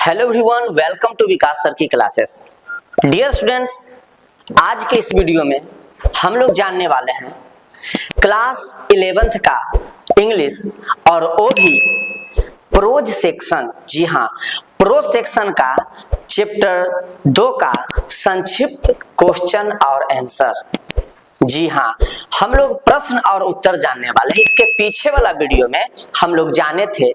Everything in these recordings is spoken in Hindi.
Hello everyone, welcome to Vikas sir की क्लासेस। डियर स्टूडेंट्स, आज के इस वीडियो में हम लोग जानने वाले हैं क्लास 11th का इंग्लिश और वो भी प्रोज सेक्शन। जी हाँ, प्रोज सेक्शन का चैप्टर 2 का संक्षिप्त क्वेश्चन और आंसर। जी हाँ, हम लोग प्रश्न और उत्तर जानने वाले हैं। इसके पीछे वाला वीडियो में हम लोग जाने थे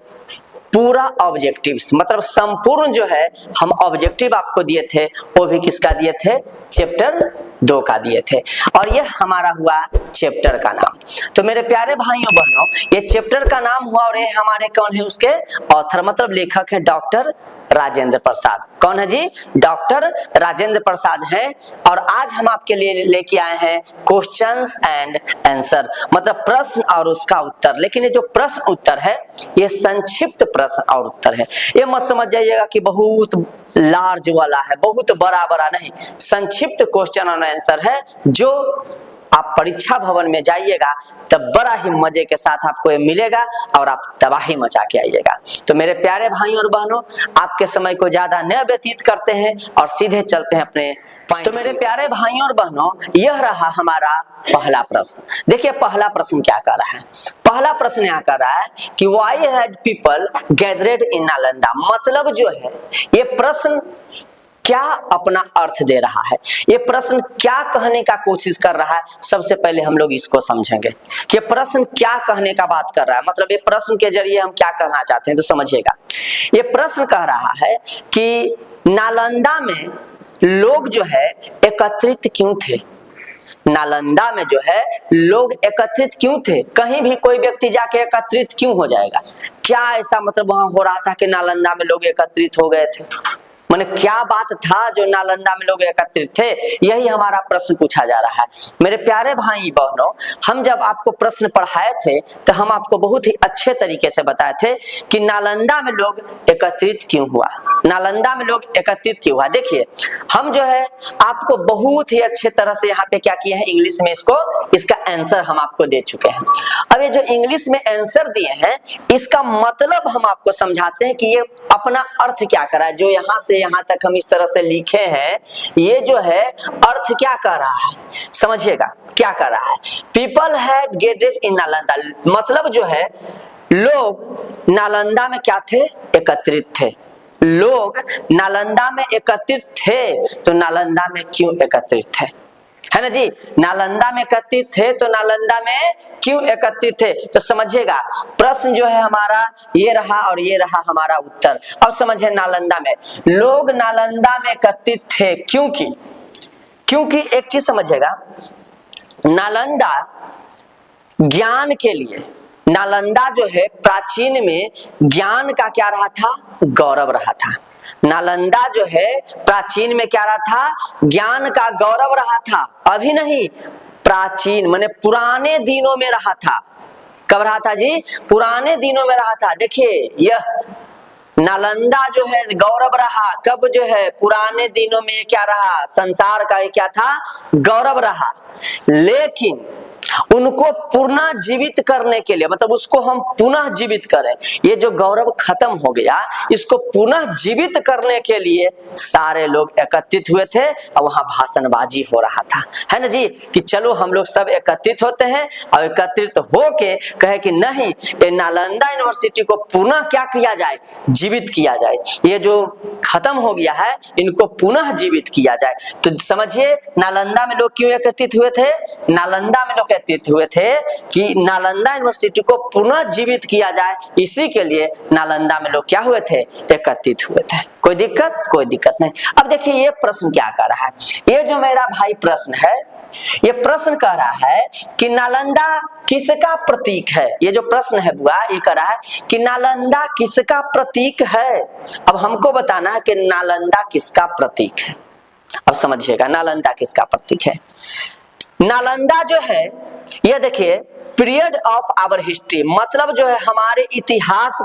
पूरा ऑब्जेक्टिव्स, मतलब संपूर्ण जो है हम ऑब्जेक्टिव आपको दिए थे, वो भी किसका दिए थे? चैप्टर 2 का दिए थे। और ये हमारा हुआ चैप्टर का नाम। तो मेरे प्यारे भाइयों बहनों, ये चैप्टर का नाम हुआ और ये हमारे कौन है? उसके ऑथर मतलब लेखक है डॉक्टर राजेंद्र प्रसाद। कौन है जी? डॉक्टर राजेंद्र प्रसाद है। और आज हम आपके लिए लेके आए हैं क्वेश्चंस एंड आंसर, मतलब प्रश्न और उसका उत्तर। लेकिन ये जो प्रश्न उत्तर है ये संक्षिप्त प्रश्न और उत्तर है। ये मत समझ जाइएगा कि बहुत लार्ज वाला है, बहुत बड़ा बड़ा नहीं। संक्षिप्त क्वेश्चन और आंसर है। जो आप परीक्षा भवन में जाइएगा तब बड़ा ही मजे के साथ आपको ये मिलेगा और आप तबाही मचा के आइएगा। तो मेरे प्यारे भाइयों और बहनों, आपके समय को ज्यादा न व्यतीत करते हैं और सीधे चलते हैं अपने पॉइंट। तो मेरे प्यारे भाइयों और बहनों, यह रहा हमारा पहला प्रश्न। देखिए पहला प्रश्न क्या कर रहा है। पहला प्रश्न यहाँ कर रहा है कि व्हाई हैड पीपल गैदरेड इन नालंदा। मतलब जो है ये प्रश्न क्या अपना अर्थ दे रहा है, ये प्रश्न क्या कहने का कोशिश कर रहा है। सबसे पहले हम लोग इसको समझेंगे कि प्रश्न क्या कहने का बात कर रहा है, मतलब ये प्रश्न के जरिए हम क्या कहना चाहते हैं। तो समझिएगा, ये प्रश्न कह रहा है कि नालंदा में लोग जो है एकत्रित क्यों थे। नालंदा में जो है लोग एकत्रित क्यों थे? कहीं भी कोई व्यक्ति जाके एकत्रित क्यों हो जाएगा? क्या ऐसा मतलब वहां हो रहा था कि नालंदा में लोग एकत्रित हो गए थे? माने क्या बात था जो नालंदा में लोग एकत्रित थे? यही हमारा प्रश्न पूछा जा रहा है। मेरे प्यारे भाई बहनों, हम जब आपको प्रश्न पढ़ाए थे तो हम आपको बहुत ही अच्छे तरीके से बताए थे कि नालंदा में लोग एकत्रित क्यों हुआ, नालंदा में लोग एकत्रित क्यों हुआ। देखिए हम जो है आपको बहुत ही अच्छे तरह से यहाँ पे क्या किए हैं, इंग्लिश में इसका आंसर हम आपको दे चुके हैं। अब ये जो इंग्लिश में आंसर दिए हैं इसका मतलब हम आपको समझाते हैं कि ये अपना अर्थ क्या कर रहा है। जो यहाँ से यहाँ तक हम इस तरह से लिखे हैं, ये जो है अर्थ क्या कर रहा है, समझिएगा क्या कर रहा है। People had gathered in Nalanda, मतलब जो है लोग नालंदा में क्या थे? एकत्रित थे। लोग नालंदा में एकत्रित थे, तो नालंदा में क्यों एकत्रित थे? है ना जी, नालंदा में एकत्रित थे तो नालंदा में क्यों एकत्रित थे? तो समझिएगा प्रश्न जो है हमारा ये रहा और ये रहा हमारा उत्तर। अब समझिए, नालंदा में लोग नालंदा में एकत्रित थे क्योंकि एक चीज समझिएगा, नालंदा ज्ञान के लिए, नालंदा जो है प्राचीन में ज्ञान का क्या रहा था? गौरव रहा था। नालंदा जो है प्राचीन में क्या रहा था? ज्ञान का गौरव रहा था। अभी नहीं, प्राचीन माने पुराने दिनों में रहा था। कब रहा था जी? पुराने दिनों में रहा था। देखिए यह नालंदा जो है गौरव रहा, कब जो है? पुराने दिनों में क्या रहा? संसार का क्या था? गौरव रहा। लेकिन उनको पुनः जीवित करने के लिए, मतलब उसको हम पुनः जीवित करें, ये जो गौरव खत्म हो गया इसको पुनः जीवित करने के लिए सारे लोग एकत्रित हुए थे और वहां भाषणबाजी हो रहा था। है ना जी, कि चलो हम लोग सब एकत्रित होते हैं और एकत्रित होके कहे कि नहीं, ये नालंदा यूनिवर्सिटी को पुनः क्या किया जाए? जीवित किया जाए। ये जो खत्म हो गया है इनको पुनः जीवित किया जाए। तो समझिए नालंदा में लोग क्यों एकत्रित हुए थे? नालंदा में लोग एकत्रित हुए थे कि नालंदा यूनिवर्सिटी को पुनः जीवित किया जाए, इसी के लिए नालंदा में लोग क्या हुए थे? एकत्रित हुए थे। कोई दिक्कत? कोई दिक्कत नहीं। अब देखिए ये प्रश्न क्या कर रहा है। ये जो मेरा भाई प्रश्न है, ये प्रश्न कह रहा है कि नालंदा किसका प्रतीक है। ये जो प्रश्न है बुआ, ये कह रहा है कि नालंदा किसका प्रतीक है। अब हमको बताना है कि नालंदा किसका प्रतीक है। अब समझिएगा नालंदा किसका प्रतीक है। नालंदा जो है ये देखिए पीरियड ऑफ आवर हिस्ट्री, मतलब जो है हमारे इतिहास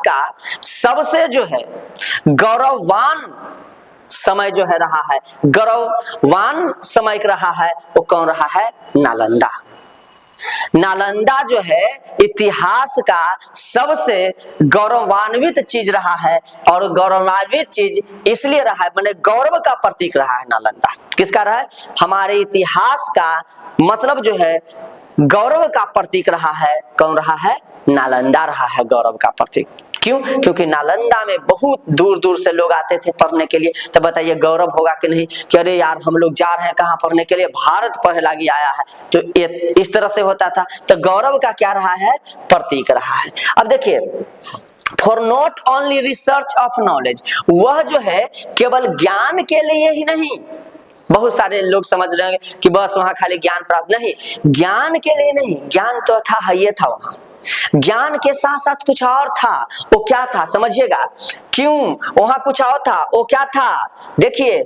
का सबसे जो है गौरववान समय जो है रहा है, गौरववान समय रहा है, वो कौन रहा है? नालंदा। नालंदा जो है इतिहास का सबसे गौरवान्वित चीज रहा है, और गौरवान्वित चीज इसलिए रहा है, माने गौरव का प्रतीक रहा है नालंदा। किसका रहा है? हमारे इतिहास का मतलब जो है गौरव का प्रतीक रहा है। कौन रहा है? नालंदा रहा है गौरव का प्रतीक। क्यों? क्योंकि नालंदा में बहुत दूर दूर से लोग आते थे पढ़ने के लिए। तो बताइए गौरव होगा कि नहीं कि अरे यार हम लोग जा रहे हैं कहाँ पढ़ने के लिए, भारत पढ़ने लगी आया है। तो ये इस तरह से होता था। तो गौरव का क्या रहा है? प्रतीक रहा है। अब देखिए, for not only research of knowledge, वह जो है केवल ज्ञान के लिए ही नहीं। बहुत सारे लोग समझ रहे हैं कि बस वहां खाली ज्ञान प्राप्त, नहीं, ज्ञान के लिए नहीं, ज्ञान तो था, ये था वहां। ज्ञान के साथ साथ कुछ और था। वो क्या था समझिएगा। क्यों वहां कुछ और था? वो क्या था? देखिए,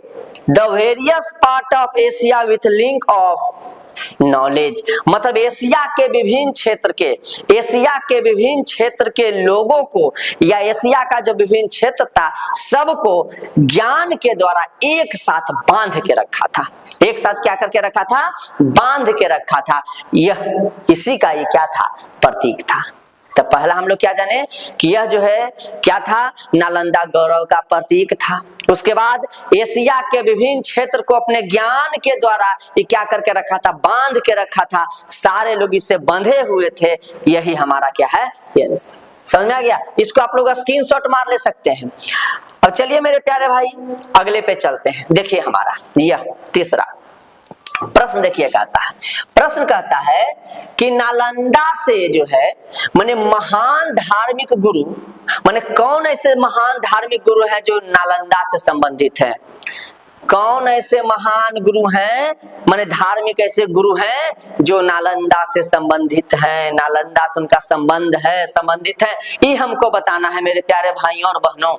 the various part of Asia with link of knowledge, मतलब एशिया के विभिन्न क्षेत्र के, एशिया के विभिन्न क्षेत्र के लोगों को, या एशिया का जो विभिन्न क्षेत्र था सबको ज्ञान के द्वारा एक साथ बांध के रखा था। एक साथ क्या करके रखा था? बांध के रखा था। यह इसी का ये क्या था? प्रतीक था। तो पहला हम लोग क्या जाने कि यह जो है क्या था? नालंदा गौरव का प्रतीक था। उसके बाद एशिया के विभिन्न क्षेत्र को अपने ज्ञान के द्वारा ये क्या करके रखा था? बांध के रखा था। सारे लोग इससे बंधे हुए थे। यही हमारा क्या है? ये समझ में आ गया? इसको आप लोग स्क्रीनशॉट मार ले सकते हैं। अब चलिए मेरे प्यारे भाई अगले पे चलते हैं। देखिए हमारा यह तीसरा प्रश्न देखिए कहता है, प्रश्न कहता है कि नालंदा से जो है माने महान धार्मिक गुरु, माने कौन ऐसे महान धार्मिक गुरु हैं जो नालंदा से संबंधित है? कौन ऐसे महान गुरु हैं, माने धार्मिक ऐसे गुरु हैं जो नालंदा से संबंधित हैं, नालंदा से उनका संबंध है, संबंधित है। ये हमको बताना है मेरे प्यारे भाइयों और बहनों।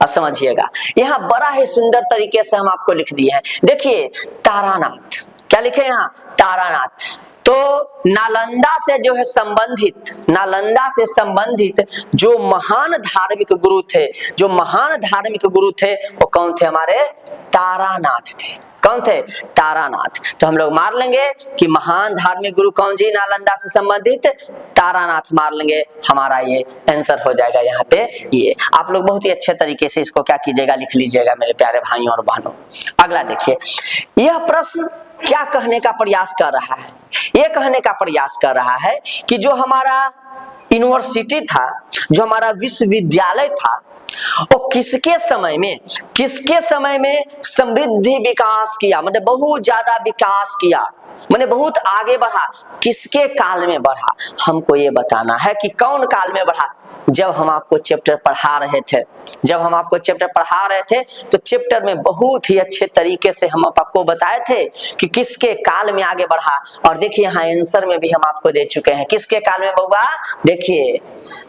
अब समझिएगा, यहाँ बड़ा ही सुंदर तरीके से हम आपको लिख दिए हैं। देखिए तारानाथ, क्या लिखे यहाँ? तारानाथ। तो नालंदा से जो है संबंधित, नालंदा से संबंधित जो महान धार्मिक गुरु थे, जो महान धार्मिक गुरु थे वो कौन थे? हमारे तारानाथ थे। कौन थे? तारानाथ। तो हम लोग मार लेंगे कि महान धार्मिक गुरु कौन जी नालंदा से संबंधित? तारानाथ मार लेंगे। हमारा ये आंसर हो जाएगा यहाँ पे। ये आप लोग बहुत ही अच्छे तरीके से इसको क्या कीजिएगा? लिख लीजिएगा मेरे प्यारे भाइयों और बहनों। अगला देखिए, यह प्रश्न क्या कहने का प्रयास कर रहा है? ये कहने का प्रयास कर रहा है कि जो हमारा यूनिवर्सिटी था, जो हमारा विश्वविद्यालय था, वो किसके समय में समृद्धि विकास किया, मतलब बहुत ज्यादा विकास किया, मैंने बहुत आगे बढ़ा। किसके काल में बढ़ा? हमको ये बताना है कि कौन काल में बढ़ा। जब हम आपको चैप्टर पढ़ा रहे थे, तो चैप्टर में बहुत ही अच्छे तरीके से हम आपको बताए थे कि किसके काल में आगे बढ़ा। और देखिए यहाँ आंसर में भी हम आपको दे चुके हैं। किसके काल में बउआ? देखिए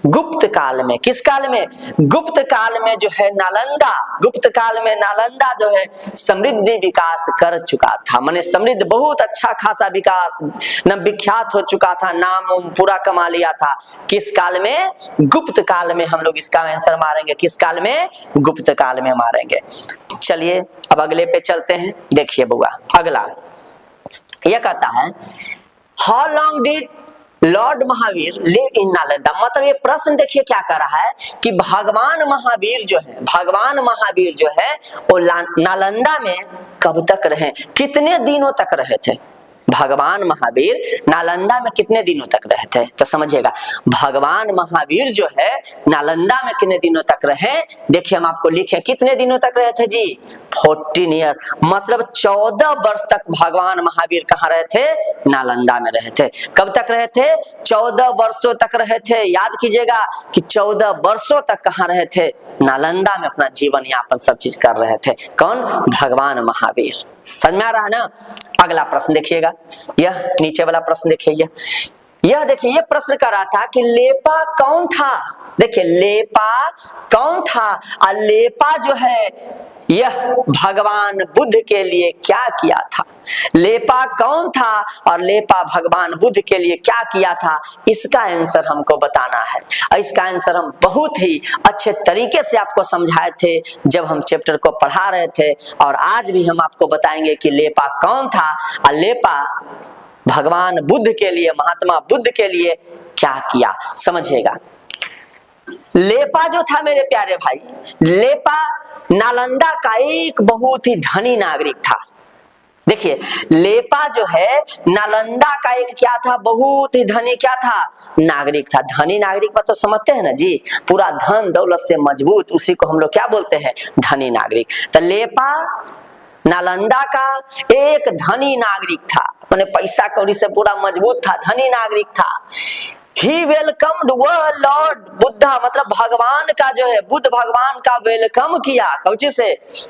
गुप्त काल में। किस काल में? गुप्त काल में जो है नालंदा, गुप्त काल में नालंदा जो है समृद्धि विकास कर चुका था। माने समृद्ध, बहुत अच्छा खासा विकास, न विख्यात हो चुका था, नाम पूरा कमा लिया था। किस काल में? गुप्त काल में। हम लोग इसका आंसर मारेंगे किस काल में? गुप्त काल में मारेंगे। चलिए अब अगले पे चलते हैं। देखिए बुआ अगला यह कहता है, how long did Lord Mahavir live in Nalanda. मतलब ये प्रश्न देखिए क्या कर रहा है कि भगवान महावीर जो है वो नालंदा में कब तक रहे, कितने दिनों तक रहे थे? भगवान महावीर नालंदा में कितने दिनों तक रहे थे? तो समझिएगा, भगवान महावीर जो है नालंदा में कितने दिनों तक रहे? देखिए हम आपको लिखे कितने दिनों तक रहे थे जी? 14 ईयर्स, मतलब 14 वर्ष तक भगवान महावीर कहाँ रहे थे? नालंदा में रहे थे। कब तक रहे थे? 14 वर्षों तक रहे थे। याद कीजिएगा कि 14 वर्षों तक कहाँ रहे थे? नालंदा में अपना जीवन यापन सब चीज कर रहे थे। कौन? भगवान महावीर। समझ में आ रहा है ना? अगला प्रश्न देखिएगा, यह नीचे वाला प्रश्न देखिए। यह देखिए, यह प्रश्न कर रहा था कि लेपा कौन था? देखिए लेपा कौन था? और लेपा जो है यह भगवान बुद्ध के लिए क्या किया था? लेपा कौन था और लेपा भगवान बुद्ध के लिए क्या किया था? इसका आंसर हमको बताना है। और इसका आंसर हम बहुत ही अच्छे तरीके से आपको समझाए थे जब हम चैप्टर को पढ़ा रहे थे, और आज भी हम आपको बताएंगे कि लेपा कौन था और लेपा भगवान बुद्ध के लिए, महात्मा बुद्ध के लिए क्या किया, समझिएगा। लेपा जो था मेरे प्यारे भाई, लेपा नालंदा का एक बहुत ही धनी नागरिक था। देखिए, लेपा जो है नालंदा का एक क्या था, बहुत ही धनी क्या था, नागरिक था। धनी नागरिक मतलब समझते हैं ना जी, पूरा धन दौलत से मजबूत, उसी को हम लोग क्या बोलते हैं, धनी नागरिक। तो लेपा नालंदा का एक धनी नागरिक था, मैंने पैसा कौड़ी से पूरा मजबूत था, धनी नागरिक था। ही वेलकम्ड लॉर्ड बुद्धा, मतलब भगवान का जो है, बुद्ध भगवान का वेलकम किया, कौची से,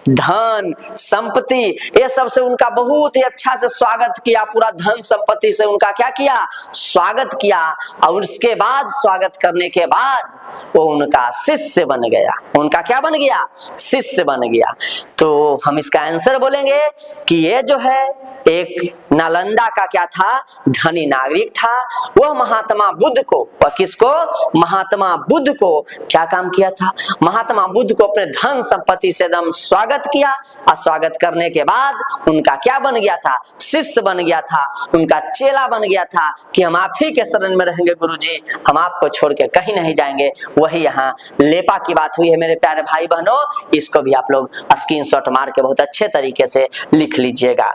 धन संपत्ति ये सब से उनका बहुत ही अच्छा से स्वागत किया, पूरा धन संपत्ति से उनका क्या किया, स्वागत किया। और उसके बाद स्वागत करने के बाद वो उनका शिष्य बन गया, उनका क्या बन गया, शिष्य बन गया। तो हम इसका आंसर बोलेंगे कि ये जो है एक नालंदा का क्या था, धनी नागरिक था। वह महात्मा बुद्ध को, वह किसको, महात्मा बुद्ध को क्या काम किया था, महात्मा बुद्ध को अपने धन संपत्ति से एकदम स्वागत किया, और स्वागत करने के बाद उनका क्या बन गया था, शिष्य बन गया था, उनका चेला बन गया था कि हम आप ही के शरण में रहेंगे गुरुजी, हम आपको छोड़ के कहीं नहीं जाएंगे। वही यहाँ लेपा की बात हुई है मेरे प्यारे भाई बहनों, इसको भी आप लोग स्क्रीनशॉट मार के बहुत अच्छे तरीके से लिख लीजिएगा,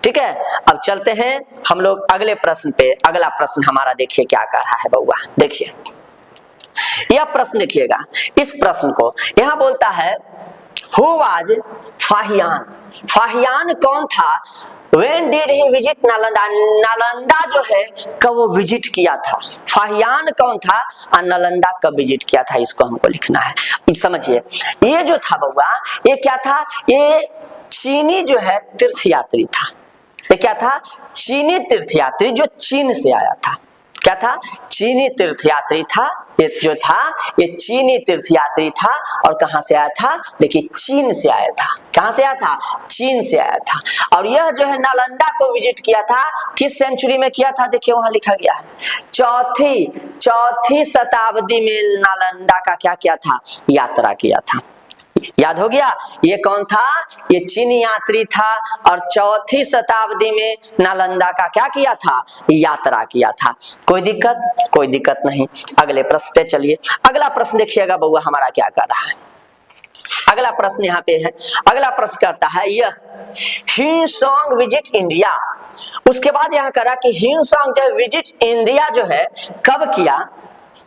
ठीक है। अब चलते हैं हम लोग अगले प्रश्न पे। अगला प्रश्न हमारा देखिए क्या कर रहा है बउआ, देखिए यह प्रश्न देखिएगा। इस प्रश्न को यहाँ बोलता है हु वाज फाहियान, फाहियान कौन था, When did he visit Nalanda, Nalanda जो है कब वो विजिट किया था, फाहियान कौन था और नालंदा कब विजिट किया था, इसको हमको लिखना है। समझिए, ये जो था बउआ, ये क्या था, ये चीनी जो है तीर्थयात्री था। ये क्या था, चीनी तीर्थयात्री जो चीन से आया था। क्या था, चीनी तीर्थयात्री था। ये जो था ये चीनी तीर्थयात्री था, और कहां से आया था, देखिए चीन से आया था। कहां से आया था, चीन से आया था। और यह जो है नालंदा को विजिट किया था, किस सेंचुरी में किया था, देखिए वहां लिखा गया है चौथी शताब्दी में नालंदा का क्या किया था, यात्रा किया था। याद हो गया, ये कौन था, ये चीनी यात्री था, और चौथी शताब्दी में नालंदा का क्या किया था, यात्रा किया था। कोई दिक्कत, कोई दिक्कत नहीं। अगले प्रश्न पे चलिए। अगला प्रश्न देखिएगा बउआ हमारा क्या कर रहा है। अगला प्रश्न यहाँ पे है, अगला प्रश्न करता है यह हिंसोंग विजिट इंडिया। उसके बाद यहाँ करा कि हिंसोंग जो विजिट इंडिया जो है कब किया,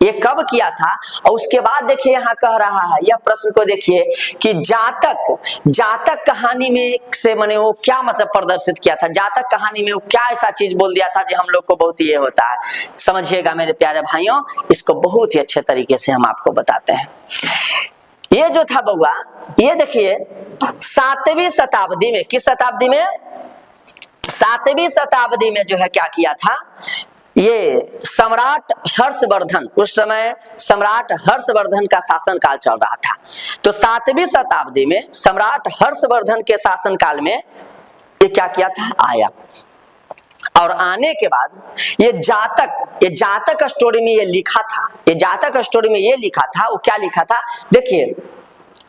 ये कब किया था। और उसके बाद देखिए यहाँ कह रहा है, यह प्रश्न को देखिए कि जातक कहानी में से मैंने वो क्या मतलब प्रदर्शित किया था, जातक कहानी में वो क्या ऐसा चीज बोल दिया था जो हम लोग को बहुत ये होता है। समझिएगा मेरे प्यारे भाइयों, इसको बहुत ही अच्छे तरीके से हम आपको बताते हैं। ये जो था बउआ, ये देखिए 7वीं शताब्दी में, किस शताब्दी में, 7वीं शताब्दी में जो है क्या किया था, ये सम्राट हर्षवर्धन, उस समय सम्राट हर्षवर्धन का शासन काल चल रहा था। तो 7वीं शताब्दी में सम्राट हर्षवर्धन के शासन काल में ये क्या किया था, आया। और आने के बाद ये जातक स्टोरी में ये लिखा था, ये जातक स्टोरी में ये लिखा था, वो क्या लिखा था, देखिए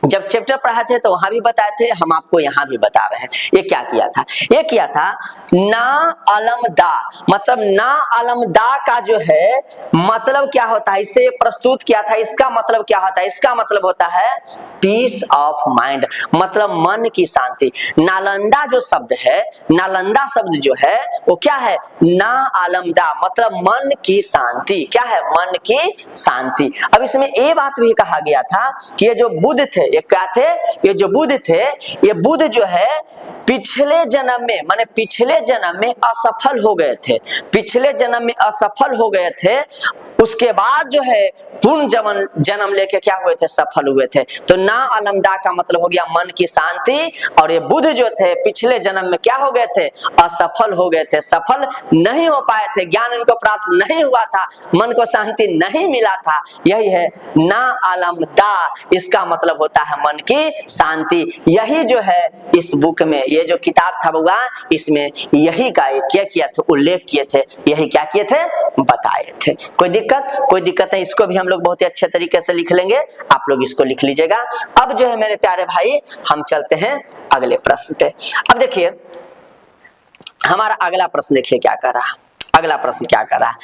जब चैप्टर पढ़ाए थे तो वहां भी बताए थे, हम आपको यहाँ भी बता रहे हैं। ये क्या किया था, ये किया था ना अलमदा, मतलब ना अलमदा का जो है मतलब क्या होता है, इसे प्रस्तुत किया था। इसका मतलब क्या होता है, इसका मतलब होता है पीस ऑफ माइंड, मतलब मन की शांति। नालंदा जो शब्द है, नालंदा शब्द जो है वो क्या है, ना अलमदा, मतलब मन की शांति। क्या है, मन की शांति। अब इसमें ये बात भी कहा गया था कि ये जो बुद्ध थे, ये क्या थे, ये जो बुद्ध थे, ये बुद्ध जो है पिछले जन्म में, माने पिछले जन्म में असफल हो गए थे, पिछले जन्म में असफल हो गए थे। उसके बाद जो है पूर्ण जन्म लेके क्या हुए थे, सफल हुए थे। तो ना अलमदा का मतलब हो गया मन की शांति। और ये बुद्ध जो थे पिछले जन्म में क्या हो गए थे, असफल हो गए थे, सफल नहीं हो पाए थे, ज्ञान इनको प्राप्त नहीं हुआ था, मन को शांति नहीं मिला था। यही है ना अलमदा, इसका मतलब होता है मन की शांति। यही जो है इस बुक में, ये जो किताब था बुआ, इसमें यही का क्या किया था, उल्लेख किए थे, यही क्या किए थे, बताए थे। कोई दिक्कत नहीं, इसको भी हम लोग बहुत ही अच्छे तरीके से लिख लेंगे, आप लोग इसको लिख लीजिएगा। अब जो है मेरे प्यारे भाई, हम चलते हैं अगले प्रश्न पे। अब देखिए हमारा अगला प्रश्न देखिए क्या कर रहा, अगला प्रश्न क्या कर रहा है,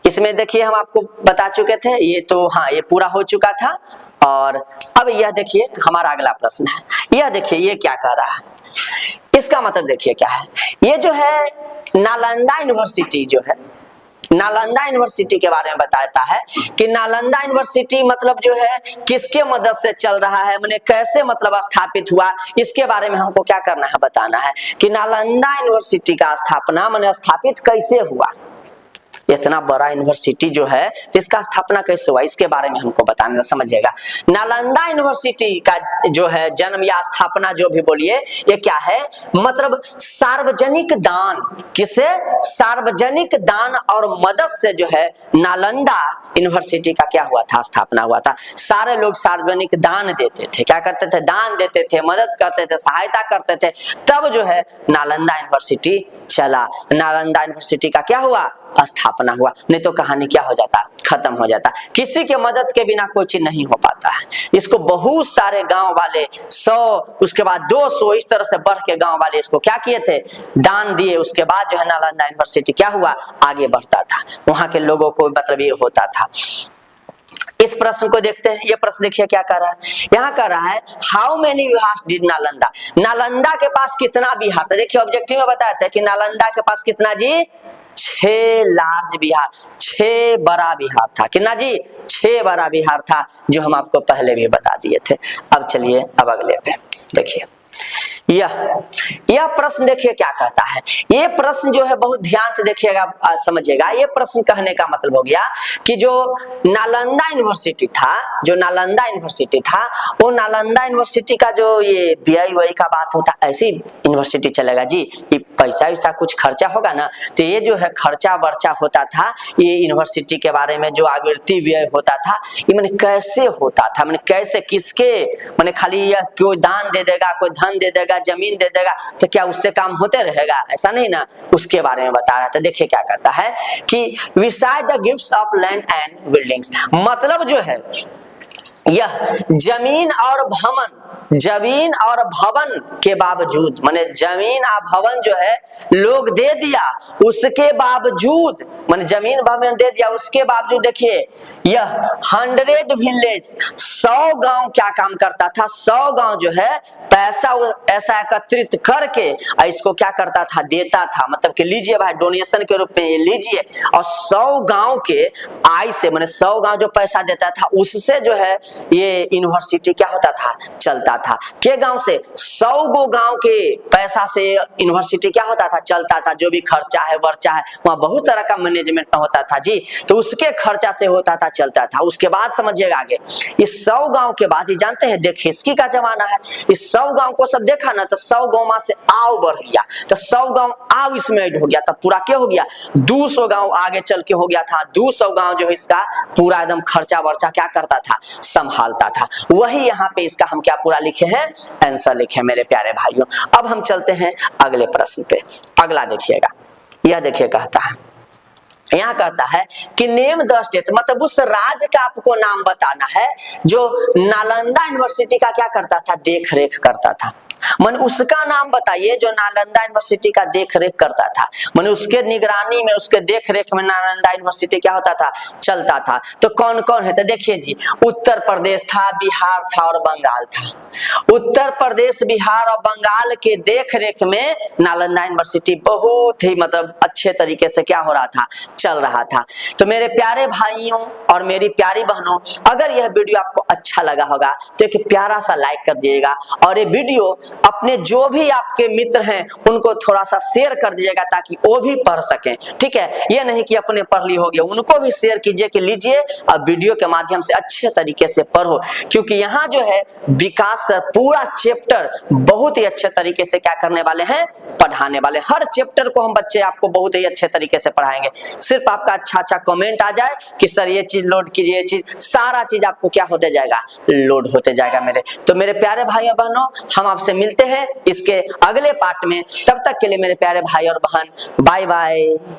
इसमें देखिए हम आपको बता चुके थे, ये तो हाँ ये पूरा हो चुका था। और अब यह देखिए हमारा अगला प्रश्न है, यह देखिए ये क्या कर रहा है, इसका मतलब देखिए क्या है, ये जो है नालंदा यूनिवर्सिटी जो है, नालंदा यूनिवर्सिटी के बारे में बताता है कि नालंदा यूनिवर्सिटी मतलब जो है किसके मदद से चल रहा है, माने कैसे मतलब स्थापित हुआ, इसके बारे में हमको क्या करना है, बताना है कि नालंदा यूनिवर्सिटी का स्थापना माने स्थापित कैसे हुआ। इतना बड़ा यूनिवर्सिटी जो है तो इसका स्थापना कैसे हुआ, इसके बारे में हमको बताना, समझिएगा। नालंदा यूनिवर्सिटी का जो है जन्म या स्थापना जो भी बोलिए, ये क्या है, मतलब सार्वजनिक दान, किसे, सार्वजनिक दान और मदद से जो है नालंदा यूनिवर्सिटी का क्या हुआ था, स्थापना हुआ था। सारे लोग सार्वजनिक दान देते थे, क्या करते थे, दान देते थे, मदद करते थे, सहायता करते थे, तब जो है नालंदा यूनिवर्सिटी चला। नालंदा यूनिवर्सिटी का क्या हुआ, स्थापना हुआ, नहीं तो कहानी क्या हो जाता, खत्म हो जाता। किसी के मदद के बिना कोई चीज नहीं हो पाता है। इसको बहुत सारे गांव वाले 100, उसके बाद 200, इस तरह से बढ़ के गांव वाले इसको क्या किए थे, दान दिए। उसके बाद जो है नालंदा यूनिवर्सिटी क्या हुआ, आगे बढ़ता था, वहां के लोगों को मतलब ये होता था। इस प्रश्न को देखते हैं, ये प्रश्न देखिए क्या कर रहा है, यहाँ कर रहा है how many viharas did Nalanda, Nalanda के पास कितना विहार था। देखिए ऑब्जेक्टिव में बताया था कि नालंदा के पास कितना जी, 6 लार्ज विहार, 6 बड़ा विहार था, कितना जी, 6 बड़ा विहार था, जो हम आपको पहले भी बता दिए थे। अब चलिए अब अगले पे देखिए, यह प्रश्न देखिए क्या कहता है। ये प्रश्न जो है बहुत ध्यान से देखिएगा, समझिएगा। ये प्रश्न कहने का मतलब हो गया कि जो नालंदा यूनिवर्सिटी था, जो नालंदा यूनिवर्सिटी था, वो नालंदा यूनिवर्सिटी का जो ये व्यय वही का बात होता, ऐसी यूनिवर्सिटी चलेगा जी, ये पैसा वैसा कुछ खर्चा होगा ना, तो ये जो है खर्चा वर्चा होता था, ये यूनिवर्सिटी के बारे में जो आवृत्ति व्यय होता था, ये मैंने कैसे होता था, मैंने कैसे, किसके, मैंने खाली यह कोई दान दे देगा, कोई धन दे देगा, जमीन दे देगा, तो क्या उससे काम होते रहेगा, ऐसा नहीं ना, उसके बारे में बता रहा था। देखिए क्या कहता है कि beside the gifts of land and buildings, मतलब जो है यह जमीन और भवन, जमीन और भवन के बावजूद, माने जमीन और भवन जो है लोग दे दिया, उसके बावजूद, माने जमीन भवन दे दिया, उसके बावजूद देखिए यह 100 विलेज, 100 गांव क्या काम करता था, 100 गांव जो है पैसा ऐसा एकत्रित करके इसको क्या करता था, देता था, मतलब कि लीजिए भाई डोनेशन के रूप में ये लीजिए, और 100 गांव के आय से, माने 100 गांव जो पैसा देता था उससे जो है ये यूनिवर्सिटी क्या होता था, चलता था। के गांव से, 100 गो गांव के पैसा से यूनिवर्सिटी क्या होता था, चलता था। जो भी खर्चा है वर्चा है, वहां बहुत तरह का मैनेजमेंट होता था जी, तो उसके खर्चा से होता था, चलता था। उसके बाद समझिएगा आगे, इस 100 गांव के बाद, ये जानते हैं देखिस्की का जमाना है, इस 100 गांव को सब देखा ना, तो 100 गांव में से आव बढ़ गया, तो 100 गांव आव इसमें ऐड हो गया, तब पूरा क्या हो गया, 200 गांव आगे चल के हो गया था। 200 गांव जो है इसका पूरा एकदम खर्चा वर्चा क्या करता था, संभालता था। वही यहाँ पे इसका हम क्या पूरा लिखे हैं, आंसर लिखे मेरे प्यारे भाइयों। अब हम चलते हैं अगले प्रश्न पे, अगला देखिएगा, यह देखिए कहता है, यहाँ कहता है कि नेम द स्टेट, मतलब उस राज्य का आपको नाम बताना है जो नालंदा यूनिवर्सिटी का क्या करता था, देख रेख करता था। मन उसका नाम बताइए जो नालंदा यूनिवर्सिटी का देख रेख करता था, मन उसके निगरानी में, उसके देख रेख में नालंदा यूनिवर्सिटी क्या होता था, चलता था। तो कौन कौन है, तो देखिए जी, उत्तर प्रदेश था, बिहार था और बंगाल था। उत्तर प्रदेश, बिहार और बंगाल के देख रेख में नालंदा यूनिवर्सिटी बहुत ही मतलब अच्छे तरीके से क्या हो रहा था, चल रहा था। तो मेरे प्यारे भाइयों और मेरी प्यारी बहनों, अगर यह वीडियो आपको अच्छा लगा होगा तो एक प्यारा सा लाइक कर दीजिएगा, और ये वीडियो अपने जो भी आपके मित्र हैं उनको थोड़ा सा शेयर कर दीजिएगा, ताकि वो भी पढ़ सकें। ठीक है, ये नहीं कि अपने पढ़ ली हो गया, उनको भी शेयर कीजिए कि लीजिए और वीडियो के माध्यम से अच्छे तरीके से पढ़ो, क्योंकि यहाँ जो है विकास सर पूरा चैप्टर बहुत ही अच्छे तरीके से क्या करने वाले हैं, पढ़ाने वाले। हर चैप्टर को हम बच्चे आपको बहुत ही अच्छे तरीके से पढ़ाएंगे। सिर्फ आपका अच्छा कमेंट आ जाए कि सर ये चीज लोड कीजिए, ये चीज, सारा चीज आपको क्या होते जाएगा, लोड होते जाएगा मेरे। तो मेरे प्यारे भाइयों बहनों, हम आपसे मिलते हैं इसके अगले पार्ट में। तब तक के लिए मेरे प्यारे भाई और बहन, बाय बाय।